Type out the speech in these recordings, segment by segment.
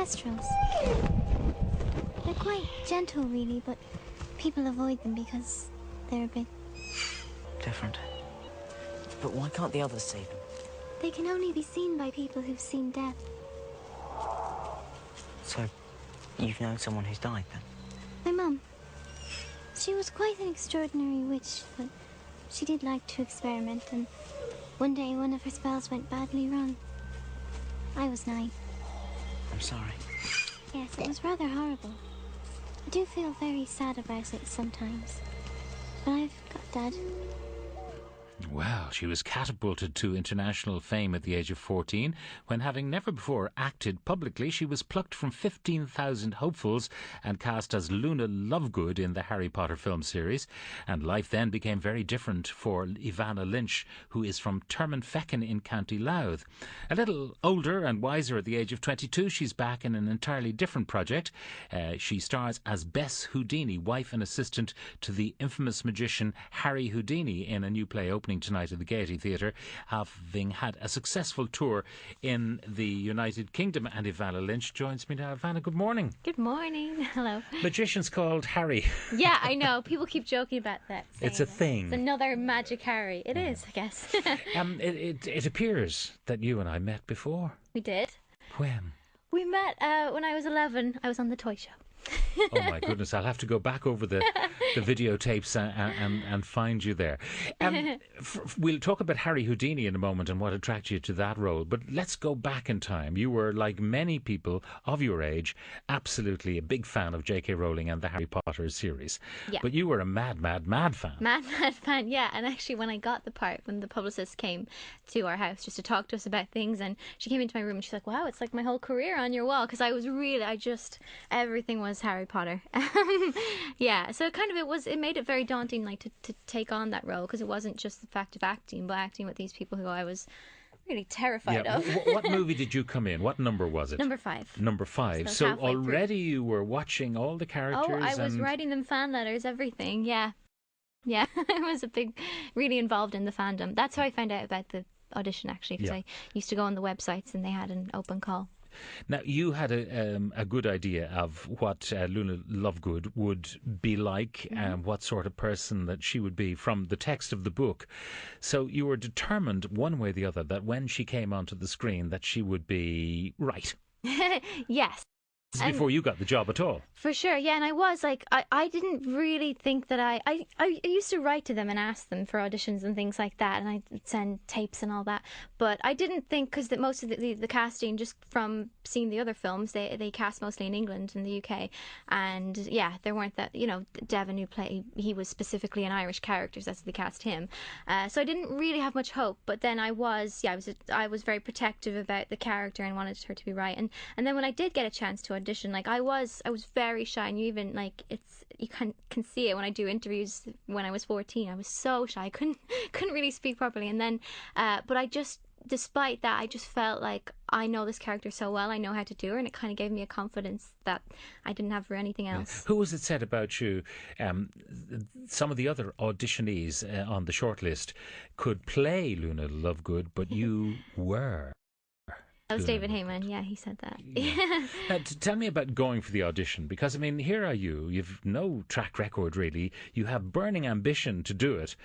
kestrels. They're quite gentle, really, but people avoid them because they're a bit different. But why can't the others see them? They can only be seen by people who've seen death. So, you've known someone who's died, then? My mum. She was quite an extraordinary witch, but she did like to experiment, and one day one of her spells went badly wrong. I was 9. I'm sorry. Yes, it was rather horrible. I do feel very sad about it sometimes. But I've got Dad. Well, she was catapulted to international fame at the age of 14 when, having never before acted publicly, she was plucked from 15,000 hopefuls and cast as Luna Lovegood in the Harry Potter film series. And life then became very different for Evanna Lynch, who is from Termonfeckin in County Louth. A little older and wiser at the age of 22, she's back in an entirely different project. She stars as Bess Houdini, wife and assistant to the infamous magician Harry Houdini, in a new play opening tonight at the Gaiety Theatre, having had a successful tour in the United Kingdom. And Evanna Lynch joins me now. Evanna, good morning. Good morning. Hello. Magician's called Harry. Yeah, I know. People keep joking about that. It's a thing. It's another magic Harry. It is, I guess. It appears that you and I met before. We did. When? We met when I was 11. I was on the toy show. Oh my goodness, I'll have to go back over the videotapes and find you there. We'll talk about Harry Houdini in a moment and what attracted you to that role, but let's go back in time. You were, like many people of your age, absolutely a big fan of J.K. Rowling and the Harry Potter series. Yeah. But you were a mad fan. Mad fan, yeah. And actually, when I got the part, when the publicist came to our house just to talk to us about things, and she came into my room and she's like, wow, it's like my whole career on your wall, because everything was Harry Potter. Yeah, so it made it very daunting, like to take on that role, because it wasn't just the fact of acting, but acting with these people who I was really terrified of. What movie did you come in? What number was it? Number 5. Number 5. So already you were watching all the characters. Oh, I was writing them fan letters, everything. Yeah. I was really involved in the fandom. That's how I found out about the audition, actually, because I used to go on the websites and they had an open call. Now, you had a good idea of what Luna Lovegood would be like, and what sort of person that she would be from the text of the book. So you were determined, one way or the other, that when she came onto the screen, that she would be right. Yes. Before you got the job at all. For sure, yeah. And I was like, I didn't really think that I used to write to them and ask them for auditions and things like that, and I'd send tapes and all that. But I didn't think, because most of the casting, just from seeing the other films, they cast mostly in England and the UK. And yeah, there weren't that, Devon, who he was specifically an Irish character, so that's they cast him. So I didn't really have much hope. But then I was very protective about the character and wanted her to be right. And then when I did get a chance to audition, like I was very shy, and you even you can see it when I do interviews. When I was 14, I was so shy, I couldn't really speak properly. And then but despite that, I just felt like I know this character so well, I know how to do her, and it kind of gave me a confidence that I didn't have for anything else. Who was it said about you? Some of the other auditionees on the shortlist could play Luna Lovegood, but you were. That was David Heyman, yeah, he said that. Yeah. Tell me about going for the audition, because, here are you've no track record really, you have burning ambition to do it.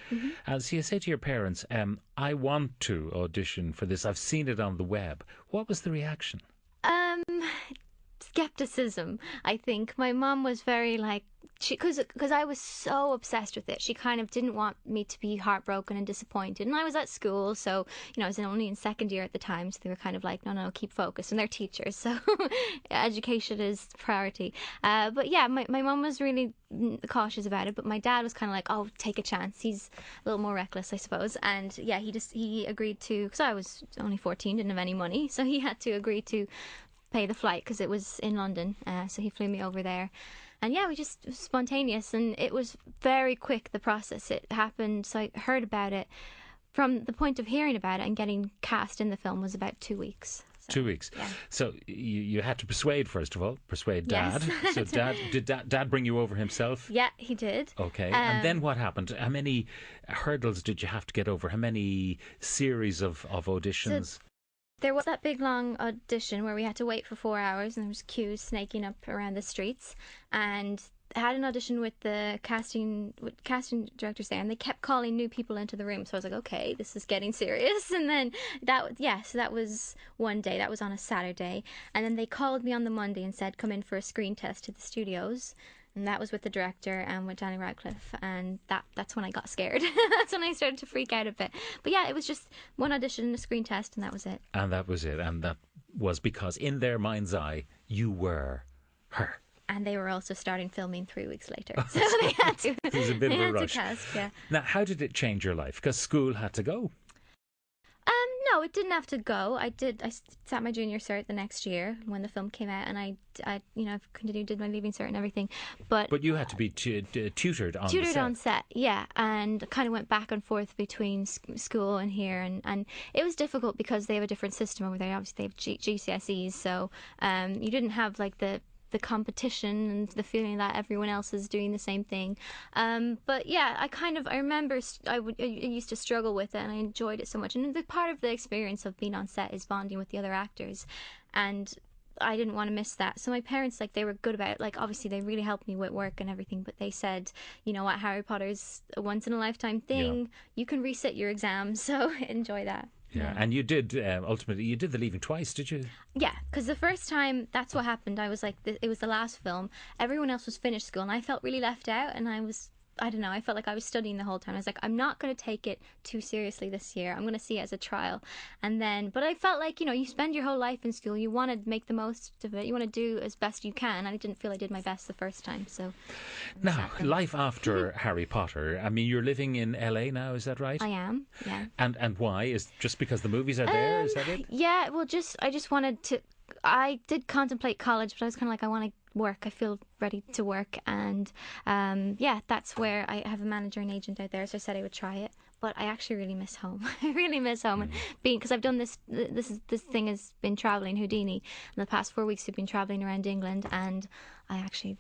So you say to your parents, I want to audition for this, I've seen it on the web. What was the reaction? Skepticism, I think. My mum was very because I was so obsessed with it, she kind of didn't want me to be heartbroken and disappointed. And I was at school, so I was only in second year at the time, so they were kind of like, no, keep focused, and they're teachers, so education is priority. But yeah, my mum was really cautious about it, but my dad was kind of like, oh, take a chance, he's a little more reckless, I suppose. And yeah, he agreed to, because I was only 14, didn't have any money, so he had to agree to pay the flight because it was in London, so he flew me over there. And yeah, it was spontaneous, and it was very quick, the process. It happened, so I heard about it from the point of hearing about it and getting cast in the film was about 2 weeks. So, 2 weeks. Yeah. So you had to persuade, first of all, Dad. Yes. So did Dad bring you over himself? Yeah, he did. Okay. And then what happened? How many hurdles did you have to get over? How many series of auditions? There was that big long audition where we had to wait for 4 hours and there was queues snaking up around the streets, and I had an audition with the casting directors there, and they kept calling new people into the room. So I was like, okay, this is getting serious. And then so that was one day. That was on a Saturday, and then they called me on the Monday and said, come in for a screen test to the studios. And that was with the director and with Danny Radcliffe, and that's when I got scared. That's when I started to freak out a bit. But yeah, it was just one audition, a screen test, and that was it. And that was it. And that was because in their mind's eye, you were her. And they were also starting filming 3 weeks later, so they had to. It was a bit of a rush. Cast, yeah. Now, how did it change your life? Because school had to go. No, it didn't have to go. I sat my junior cert the next year when the film came out, and I continued, did my leaving cert and everything. But you had to be tutored on tutored the set. on set, yeah, and kind of went back and forth between school and here, and it was difficult because they have a different system over there. Obviously, they have GCSEs, so you didn't have like the competition and the feeling that everyone else is doing the same thing. But yeah, I remember I used to struggle with it, and I enjoyed it so much. And the part of the experience of being on set is bonding with the other actors, and I didn't want to miss that. So my parents, like, they were good about it. Like, obviously they really helped me with work and everything, but they said, you know what, Harry Potter's a once in a lifetime thing. Yeah. You can resit your exams, so enjoy that. Yeah, and you did, ultimately, you did the leaving twice, did you? Yeah, because the first time, that's what happened. I was like, it was the last film. Everyone else was finished school, and I felt really left out, and I don't know, I felt like I was studying the whole time. I was like, I'm not going to take it too seriously this year. I'm going to see it as a trial. And then, but I felt like, you spend your whole life in school. You want to make the most of it. You want to do as best you can. And I didn't feel I did my best the first time. So now, life after Harry Potter. I mean, you're living in LA now, is that right? I am, yeah. And why? Is just because the movies are there? Is that it? Yeah, well, I just wanted to. I did contemplate college, but I was kind of like, I want to work. I feel ready to work, and that's where I have a manager and agent out there. So I said I would try it, but I actually really miss home. I really miss home, and because I've done this thing has been traveling Houdini. In the past 4 weeks, we've been traveling around England, and I actually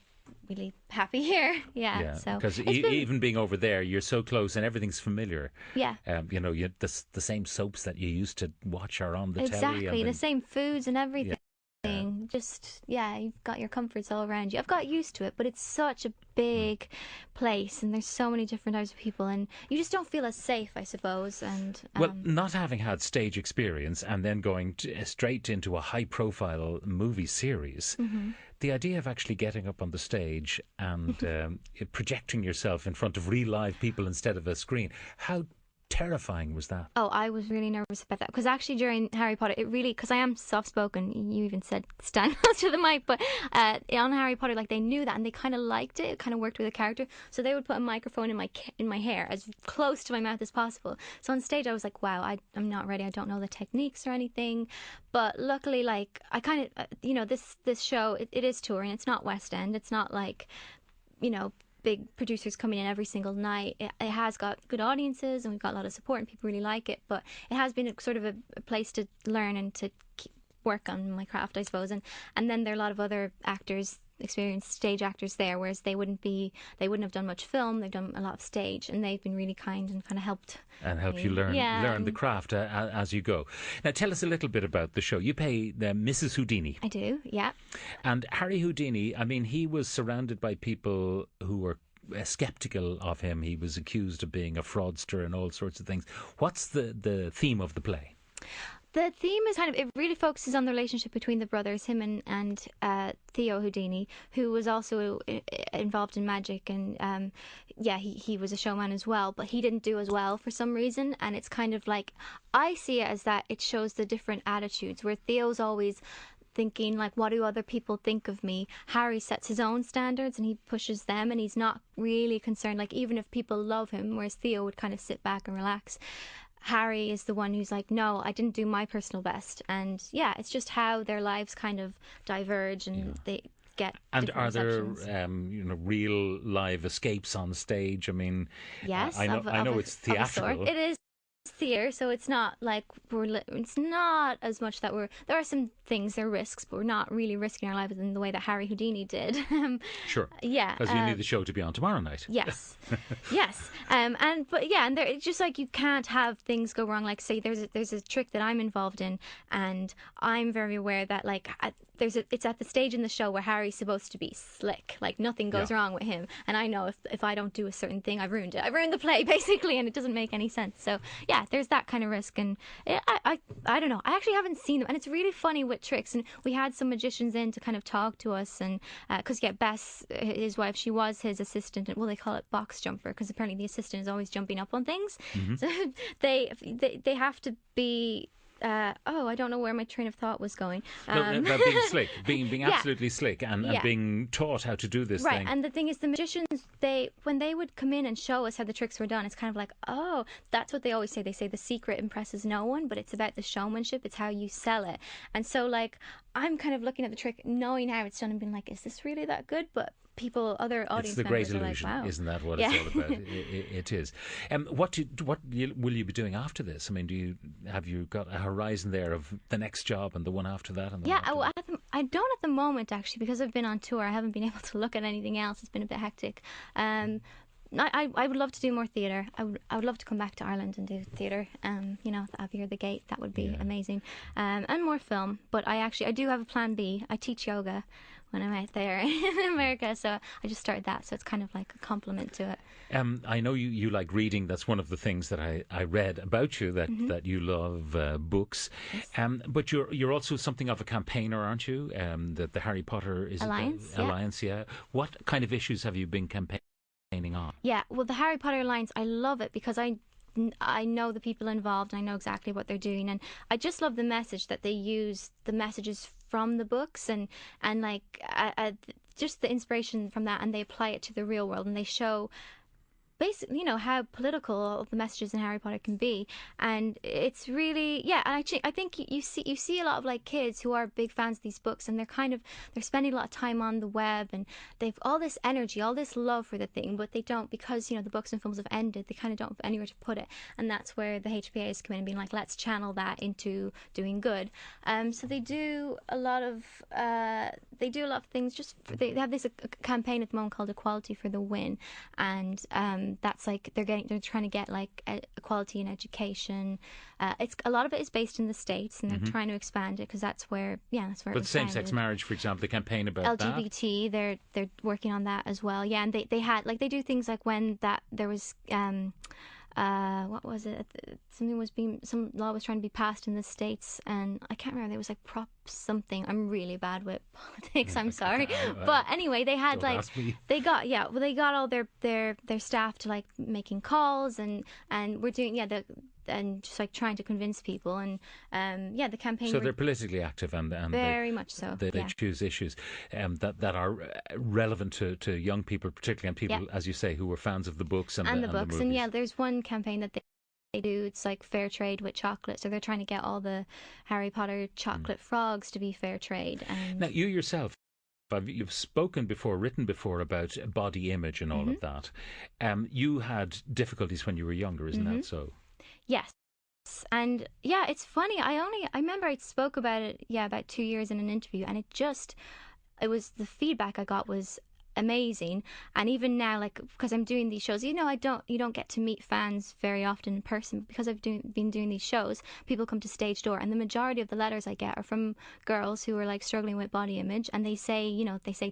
really happy here. Yeah. So because even being over there, you're so close and everything's familiar. Yeah. The same soaps that you used to watch are on the telly. Exactly, the same foods and everything. Yeah. Just you've got your comforts all around you. I've got used to it, but it's such a big place, and there's so many different types of people, and you just don't feel as safe, I suppose. And well, not having had stage experience and then going straight into a high-profile movie series, the idea of actually getting up on the stage and projecting yourself in front of real live people instead of a screen, how terrifying was that? Oh, I was really nervous about that, because actually during Harry Potter, it really, because I am soft-spoken, you even said stand close to the mic, but on Harry Potter, like, they knew that, and they kind of liked it. It kind of worked with the character, so they would put a microphone in my hair as close to my mouth as possible. So on stage I was like, wow, I'm not ready. I don't know the techniques or anything, but luckily, like, I kind of this show, it is touring. It's not West End. It's not like big producers coming in every single night. It has got good audiences, and we've got a lot of support, and people really like it, but it has been sort of a place to learn and to work on my craft, I suppose. And then there are a lot of other actors, experienced stage actors there, whereas they wouldn't have done much film. They've done a lot of stage, and they've been really kind and kind of helped you learn the craft as you go. Now, tell us a little bit about the show. You play Mrs. Houdini. I do, yeah. And Harry Houdini, I mean, he was surrounded by people who were sceptical of him. He was accused of being a fraudster and all sorts of things. What's the theme of the play? The theme is it really focuses on the relationship between the brothers, him and Theo Houdini, who was also involved in magic, and he was a showman as well, but he didn't do as well for some reason. And it's kind of like, I see it as that it shows the different attitudes, where Theo's always thinking, like, what do other people think of me? Harry sets his own standards and he pushes them, and he's not really concerned, like, even if people love him, whereas Theo would kind of sit back and relax. Harry is the one who's like, no, I didn't do my personal best. And it's just how their lives kind of diverge, and they get. And are there real live escapes on stage? I mean, yes, I know it's theatrical. It is. theatre, so it's not like it's not as much that there are some things, there are risks, but we're not really risking our lives in the way that Harry Houdini did. Sure. Yeah, Because you need the show to be on tomorrow night. yes, yes, and there, it's just like you can't have things go wrong. Like, say there's a trick that I'm involved in, and I'm very aware that like it's at the stage in the show where Harry's supposed to be slick, like nothing goes wrong with him, and I know if I don't do a certain thing, I've ruined the play basically, and it doesn't make any sense. So yeah, there's that kind of risk, and I don't know. I actually haven't seen them, and it's really funny with tricks. And we had some magicians in to kind of talk to us, and because Bess, his wife, she was his assistant, and well, they call it box jumper because apparently the assistant is always jumping up on things. So they have to be. I don't know where my train of thought was going. About being slick, being absolutely slick, and being taught how to do this thing. Right, and the thing is, the magicians, when they would come in and show us how the tricks were done, it's kind of like, oh, that's what they always say. They say the secret impresses no one, but it's about the showmanship. It's how you sell it. And so, like, I'm kind of looking at the trick, knowing how it's done, and being like, is this really that good? But other audience it's the members great are illusion, like, wow. Isn't that what it's all about? It is. What will you be doing after this? I mean, have you got a horizon there of the next job and the one after that? And the one after that? I don't at the moment, actually, because I've been on tour. I haven't been able to look at anything else. It's been a bit hectic. I would love to do more theatre. I would love to come back to Ireland and do theatre. The Abbey or the Gate, that would be amazing. And more film. But I do have a plan B. I teach yoga when I'm out there in America, so I just started that. So it's kind of like a compliment to it. I know you like reading. That's one of the things that I read about you, that you love books. Yes. But you're also something of a campaigner, aren't you? The Harry Potter Alliance. Yeah. What kind of issues have you been campaigning on? Yeah, well, the Harry Potter Alliance, I love it because I know the people involved, and I know exactly what they're doing, and I just love the message that they use, the messages from the books, and like just the inspiration from that, and they apply it to the real world, and they show basically, how political all the messages in Harry Potter can be, and it's really, and actually, I think you see a lot of like kids who are big fans of these books, and they're spending a lot of time on the web, and they've all this energy, all this love for the thing, but they don't, because the books and films have ended, they kind of don't have anywhere to put it, and that's where the HPA is coming in and being like, let's channel that into doing good. So they do a lot of things. They have this campaign at the moment called Equality for the Win, and that's like they're trying to get like equality in education. It's a lot of it is based in the States, and they're trying to expand it because that's where But same-sex marriage, for example, the campaign about LGBT, that. they're working on that as well. Yeah, and they had like they do things like when there was what was it? Some law was trying to be passed in the States, and I can't remember. There was like Prop something. I'm really bad with politics. I'm sorry, but anyway, they had they got all their staff to like making calls, and we're doing and just like trying to convince people, and the campaign. So they're politically active, and very much so. They choose issues that are relevant to young people, particularly, and people, as you say, who were fans of the books and the books. And there's one campaign that they do. It's like fair trade with chocolate, so they're trying to get all the Harry Potter chocolate frogs to be fair trade. Now, you yourself, you've spoken before, written before about body image and all of that. You had difficulties when you were younger, isn't that so? Yes. And it's funny. I remember I spoke about it about 2 years in an interview, and it was the feedback I got was amazing. And even now, like, because I'm doing these shows, you don't get to meet fans very often in person, but because I've been doing these shows, people come to Stage Door, and the majority of the letters I get are from girls who are like struggling with body image, and they say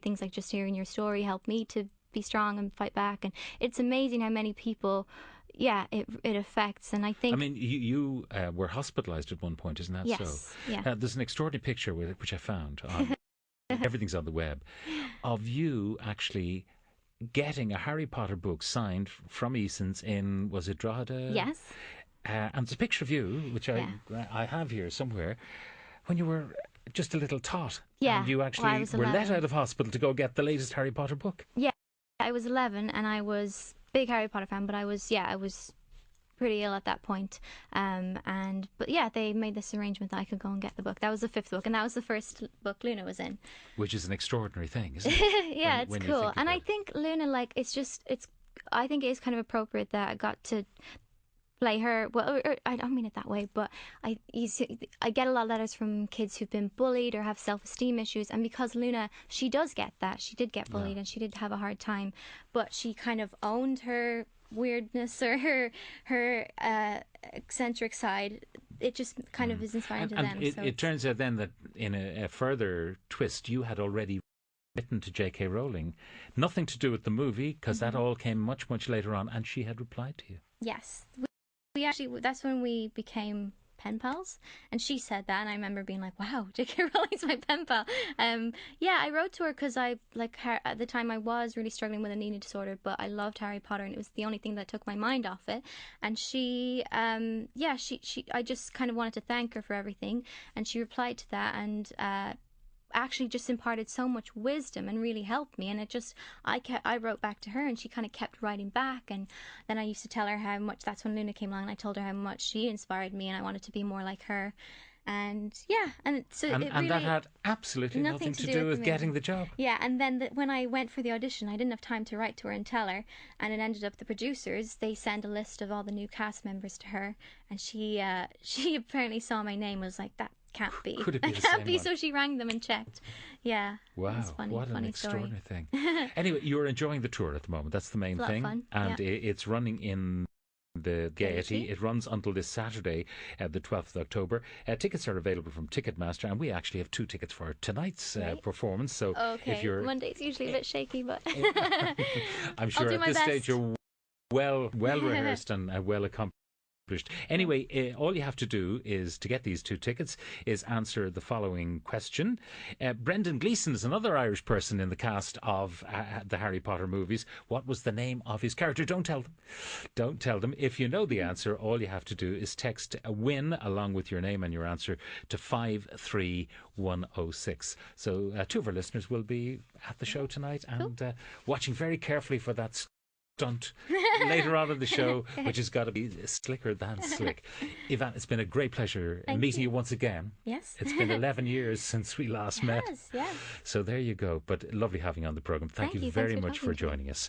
things like, just hearing your story helped me to be strong and fight back. And it's amazing how many people it affects. And I think, I mean, you were hospitalised at one point, isn't that so? Yes. Yeah. There's an extraordinary picture which I found on everything's on the web, of you actually getting a Harry Potter book signed from Eason's in, was it Drogheda? Yes. And it's a picture of you, which I have here somewhere, when you were just a little tot. Yeah. And you actually were let out of hospital to go get the latest Harry Potter book. Yeah. I was 11, and I was a big Harry Potter fan, but I was pretty ill at that point. But they made this arrangement that I could go and get the book. That was the 5th book, and that was the first book Luna was in. Which is an extraordinary thing, isn't it? It's cool. And I think Luna, like, I think it is kind of appropriate that I got to, play her. Well, I don't mean it that way, but I get a lot of letters from kids who've been bullied or have self-esteem issues, and because Luna, she does get that. She did get bullied, and she did have a hard time, but she kind of owned her weirdness or her eccentric side. It just kind of is inspiring to them. It turns out then that in a further twist, you had already written to J.K. Rowling, nothing to do with the movie, because that all came much, much later on, and she had replied to you. Yes. We actually, that's when we became pen pals, and she said that, and I remember being like, wow, J.K. Rowling's my pen pal. Yeah, I wrote to her because I, like, her, at the time I was really struggling with an eating disorder, but I loved Harry Potter, and it was the only thing that took my mind off it. And she, I just kind of wanted to thank her for everything, and she replied to that, and actually just imparted so much wisdom and really helped me. And it just, I wrote back to her, and she kind of kept writing back. And then I used to tell her how much, that's when Luna came along, and I told her how much she inspired me, and I wanted to be more like her. And yeah, and so and it really, that had absolutely nothing to do with getting the job. Yeah, and then when I went for the audition, I didn't have time to write to her and tell her, and it ended up the producers, they sent a list of all the new cast members to her, and she apparently saw my name, was like, that can't be. Could it be the can't same be. one? So she rang them and checked. Yeah. Wow, Funny, what an funny extraordinary story. thing. Anyway, you're enjoying the tour at the moment. That's the main It's a lot thing. of fun. And it's running in the Gaiety. It runs until this Saturday, the 12th of October. Tickets are available from Ticketmaster, and we actually have 2 tickets for tonight's performance. So if you're... Monday's usually a bit shaky, but... I'm sure at this stage you're well rehearsed and well accomplished. Anyway, all you have to do is, to get these 2 tickets, is answer the following question. Brendan Gleeson is another Irish person in the cast of the Harry Potter movies. What was the name of his character? Don't tell them. Don't tell them. If you know the answer, all you have to do is text a win along with your name and your answer to 53106. So 2 of our listeners will be at the show tonight and watching very carefully for that stunt later on in the show, which has got to be slicker than slick. Evan, it's been a great pleasure meeting you once again. Yes. It's been 11 years since we last met. Yeah. So there you go. But lovely having you on the programme. Thank you very much for joining us.